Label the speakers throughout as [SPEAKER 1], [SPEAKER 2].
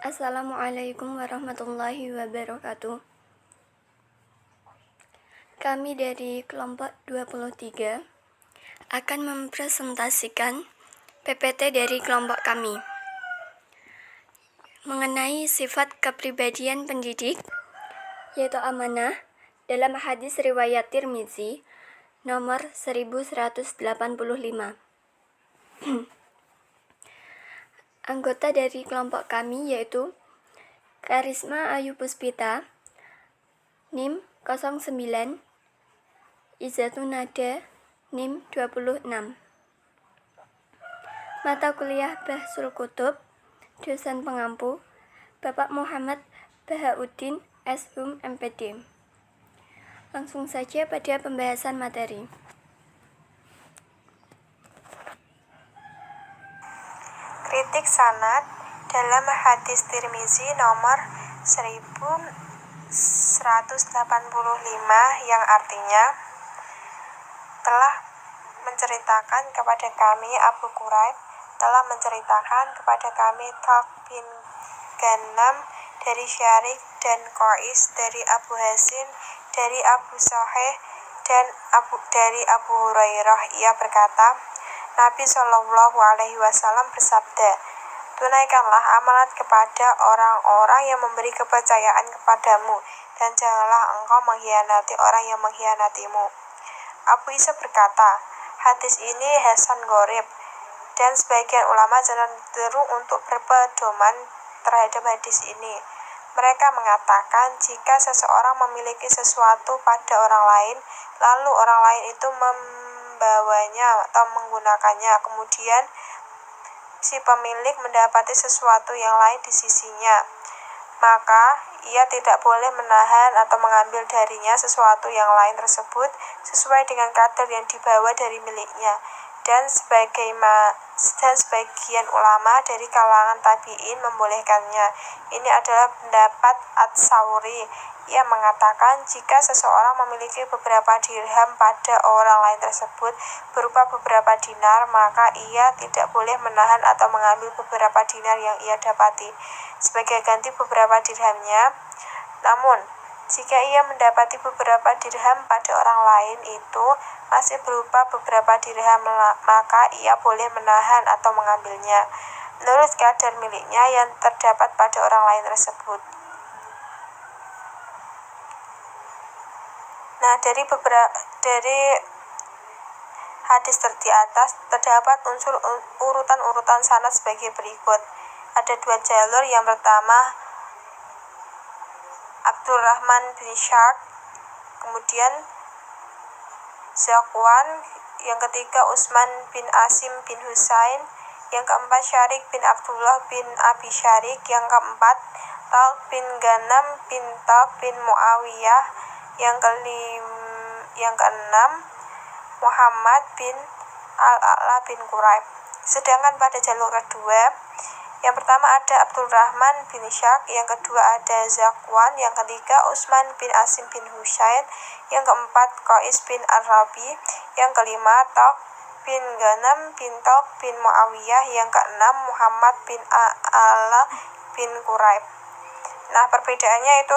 [SPEAKER 1] Assalamualaikum warahmatullahi wabarakatuh. Kami dari kelompok 23 akan mempresentasikan PPT dari kelompok kami mengenai sifat kepribadian pendidik, yaitu amanah dalam hadis riwayat Tirmizi nomor 1185. Anggota dari kelompok kami yaitu Karisma Ayu Puspita, NIM 09, Izzatun Nada, NIM 26. Mata kuliah Bahsul Kutub, dosen pengampu Bapak Muhammad Bahauddin S.Hum MPD. Langsung saja pada pembahasan materi.
[SPEAKER 2] Kritik sanad dalam hadis Tirmizi nomor 1185 yang artinya telah menceritakan kepada kami Abu Quraib telah menceritakan kepada kami Talq bin Ghanam dari Syarik dan Qais dari Abu Hasin dari Abu Sahih dan dari Abu Hurairah. Ia berkata, Nabi Shallallahu Alaihi Wasallam bersabda, tunaikanlah amanat kepada orang-orang yang memberi kepercayaan kepadamu, dan janganlah engkau mengkhianati orang yang mengkhianatimu. Abu Isa berkata, hadis ini hasan gharib, dan sebagian ulama cenderung untuk berpedoman terhadap hadis ini. Mereka mengatakan jika seseorang memiliki sesuatu pada orang lain, lalu orang lain itu membawanya atau menggunakannya, kemudian si pemilik mendapati sesuatu yang lain di sisinya, maka ia tidak boleh menahan atau mengambil darinya sesuatu yang lain tersebut sesuai dengan kadar yang dibawa dari miliknya. Dan sebagian ulama dari kalangan tabi'in membolehkannya. Ini adalah pendapat Ats-Tsauri. Ia mengatakan jika seseorang memiliki beberapa dirham pada orang lain tersebut berupa beberapa dinar, maka ia tidak boleh menahan atau mengambil beberapa dinar yang ia dapati sebagai ganti beberapa dirhamnya. Namun, jika ia mendapati beberapa dirham pada orang lain itu masih berupa beberapa dirham, maka ia boleh menahan atau mengambilnya menurut kadar miliknya yang terdapat pada orang lain tersebut. Nah, dari hadis di atas terdapat urutan sanad sebagai berikut. Ada dua jalur. Yang pertama Abdurrahman bin Shark, kemudian Zakwan, yang ketiga Utsman bin Asim bin Husain, yang keempat Syarik bin Abdullah bin Abi Syarik, yang keempat Talq bin Ghanam bin Talq bin Muawiyah, yang keenam Muhammad bin Al-A'la bin Quraib. Sedangkan pada jalur kedua, yang pertama ada Abdurrahman bin Syak, yang kedua ada Zakwan, yang ketiga Utsman bin Asim bin Husain, yang keempat Qais bin Ar-Rabi, yang kelima Talq bin Ghanam bin Talq bin Muawiyah, yang keenam Muhammad bin Al-A'la bin Quraib. Nah, perbedaannya itu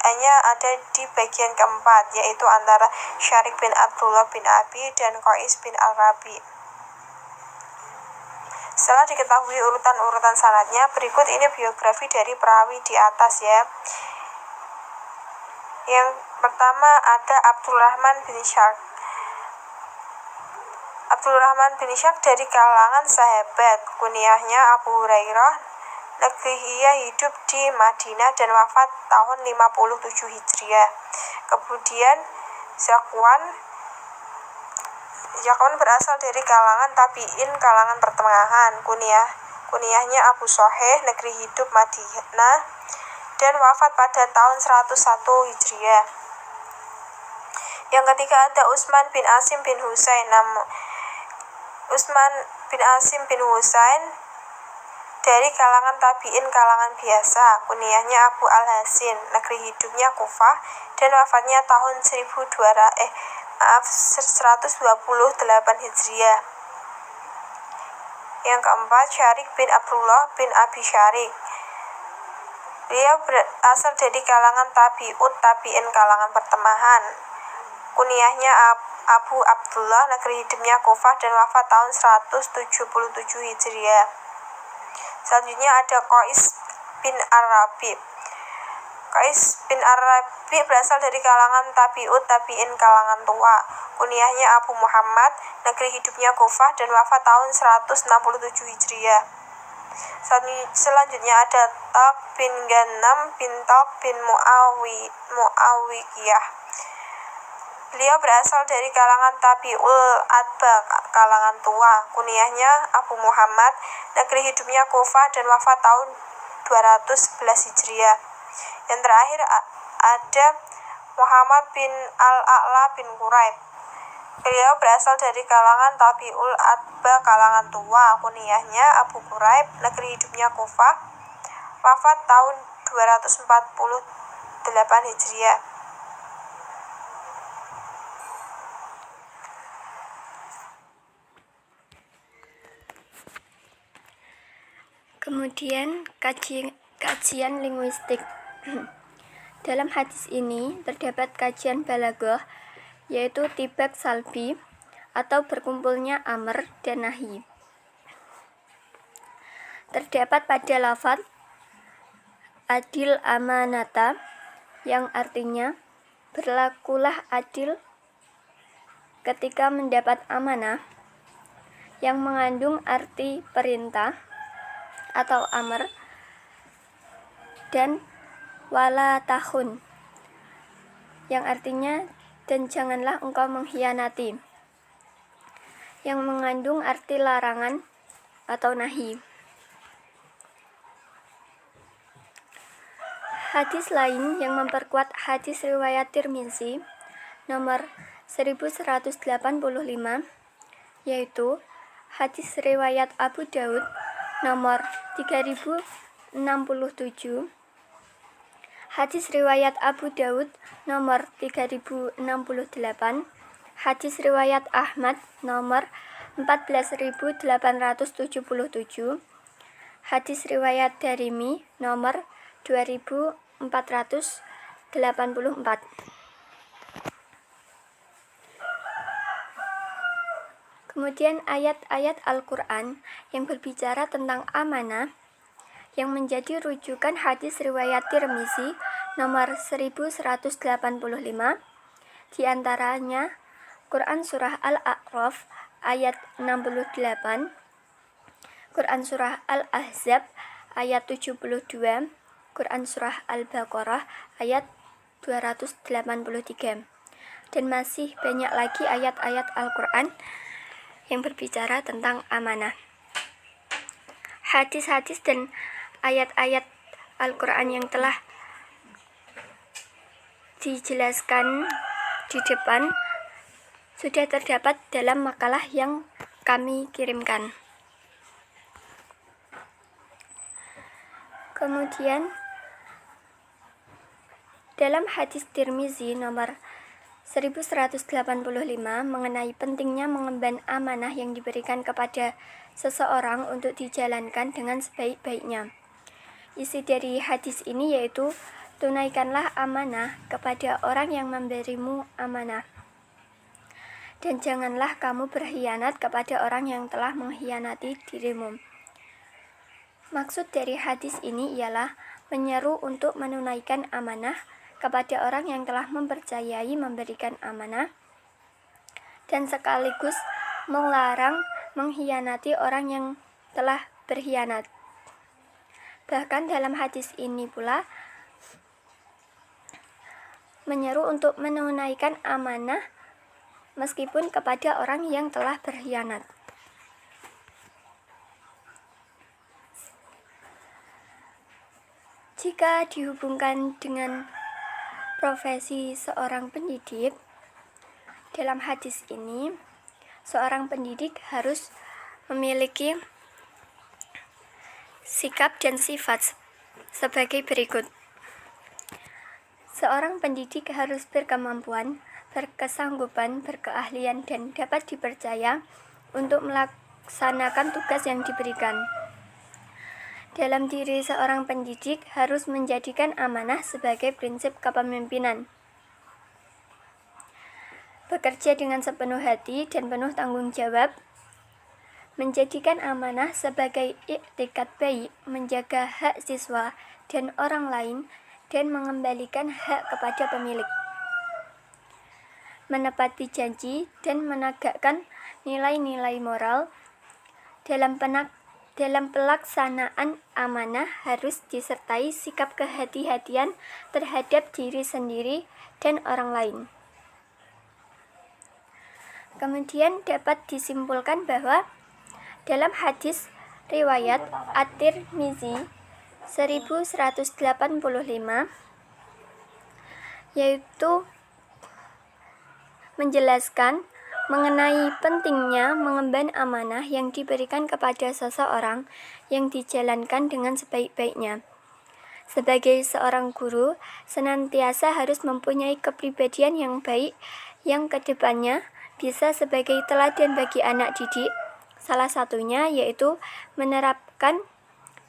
[SPEAKER 2] hanya ada di bagian keempat, yaitu antara Syarik bin Abdullah bin Abi dan Qais bin Ar-Rabi. Setelah diketahui urutan sanadnya, berikut ini biografi dari perawi di atas ya. Yang pertama ada Abdurrahman bin Syak. Abdurrahman bin Syak dari kalangan sahabat, kunyahnya Abu Hurairah. Ia hidup di Madinah dan wafat tahun 57 Hijriah. Kemudian Zakwan berasal dari kalangan tabi'in, kalangan pertengahan. Kunyahnya Abu Sahih, negeri hidup Madinah, dan wafat pada tahun 101 Hijriah. Yang ketiga ada Utsman bin Asim bin Husain. Utsman bin Asim bin Husain dari kalangan tabi'in, kalangan biasa. Kunyahnya Abu Al-Hasin, negeri hidupnya Kufah, dan wafatnya tahun 128 Hijriah. Yang keempat Syarik bin Abdullah bin Abi Syarik. Beliau berasal dari kalangan tabi'ut tabi'in, kalangan pertengahan. Kunyahnya Abu Abdullah, negeri hidupnya Kufah, dan wafat tahun 177 Hijriah. Selanjutnya ada Qais bin Ar-Rabi. Qais bin Ar-Rabi berasal dari kalangan tabi'ut tabi'in, kalangan tua. Kunyahnya Abu Muhammad, negeri hidupnya Kufah, dan wafat tahun 167 Hijriah. Selanjutnya ada Talq bin Ghanam bin Talq bin Muawiyah. Beliau berasal dari kalangan tabi'ul adba, kalangan tua. Kunyahnya Abu Muhammad, negeri hidupnya Kufah, dan wafat tahun 211 Hijriah. Yang terakhir ada Muhammad bin Al-A'la bin Quraib. Beliau berasal dari kalangan tabi'ul adba, kalangan tua. Kunyahnya Abu Quraib, negeri hidupnya Kufah, wafat tahun 248 Hijriah.
[SPEAKER 1] Kemudian kajian linguistik. Dalam hadis ini terdapat kajian balaghah, yaitu tibak salbi atau berkumpulnya amr dan nahi. Terdapat pada lafaz adil amanata, yang artinya berlakulah adil ketika mendapat amanah, yang mengandung arti perintah atau amr, dan wala tahun, yang artinya dan janganlah engkau mengkhianati, yang mengandung arti larangan atau nahi. Hadis lain yang memperkuat hadis riwayat Tirmizi nomor 1185, yaitu hadis riwayat Abu Daud nomor 3067, hadis riwayat Abu Daud nomor 3068, hadis riwayat Ahmad nomor 14877, hadis riwayat Darimi nomor 2484. Kemudian ayat-ayat Al-Quran yang berbicara tentang amanah yang menjadi rujukan hadis riwayat Tirmizi nomor 1185, diantaranya Quran Surah Al-A'raf ayat 68, Quran Surah Al-Ahzab ayat 72, Quran Surah Al-Baqarah ayat 283, dan masih banyak lagi ayat-ayat Al-Quran yang berbicara tentang amanah. Hadis-hadis dan ayat-ayat Al-Quran yang telah dijelaskan di depan sudah terdapat dalam makalah yang kami kirimkan. Kemudian dalam hadis Tirmizi nomor 1185 mengenai pentingnya mengemban amanah yang diberikan kepada seseorang untuk dijalankan dengan sebaik-baiknya. Isi dari hadis ini yaitu tunaikanlah amanah kepada orang yang memberimu amanah, dan janganlah kamu berkhianat kepada orang yang telah mengkhianati dirimu. Maksud dari hadis ini ialah menyeru untuk menunaikan amanah kepada orang yang telah mempercayai memberikan amanah, dan sekaligus melarang mengkhianati orang yang telah berkhianat. Bahkan dalam hadis ini pula menyeru untuk menunaikan amanah meskipun kepada orang yang telah berkhianat. Jika dihubungkan dengan profesi seorang pendidik, dalam hadis ini seorang pendidik harus memiliki sikap dan sifat sebagai berikut. Seorang pendidik harus berkemampuan, berkesanggupan, berkeahlian, dan dapat dipercaya untuk melaksanakan tugas yang diberikan. dalam diri seorang pendidik harus menjadikan amanah sebagai prinsip kepemimpinan. Bekerja dengan sepenuh hati dan penuh tanggung jawab, menjadikan amanah sebagai iktikad baik, menjaga hak siswa dan orang lain, dan mengembalikan hak kepada pemilik. Menepati janji dan menegakkan nilai-nilai moral dalam pelaksanaan amanah harus disertai sikap kehati-hatian terhadap diri sendiri dan orang lain. Kemudian dapat disimpulkan bahwa dalam hadis riwayat At-Tirmizi 1185 yaitu menjelaskan mengenai pentingnya mengemban amanah yang diberikan kepada seseorang yang dijalankan dengan sebaik-baiknya. Sebagai seorang guru, senantiasa harus mempunyai kepribadian yang baik yang kedepannya bisa sebagai teladan bagi anak didik. Salah satunya yaitu menerapkan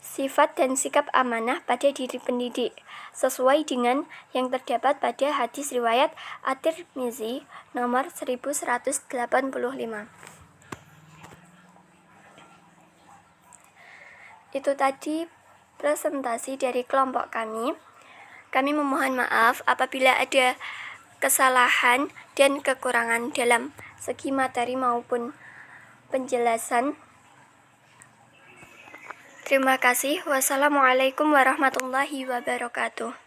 [SPEAKER 1] sifat dan sikap amanah pada diri pendidik, sesuai dengan yang terdapat pada hadis riwayat At-Tirmizi nomor 1185. Itu tadi presentasi dari kelompok kami. Kami memohon maaf apabila ada kesalahan dan kekurangan dalam segi materi maupun penjelasan. Terima kasih. Wassalamualaikum warahmatullahi wabarakatuh.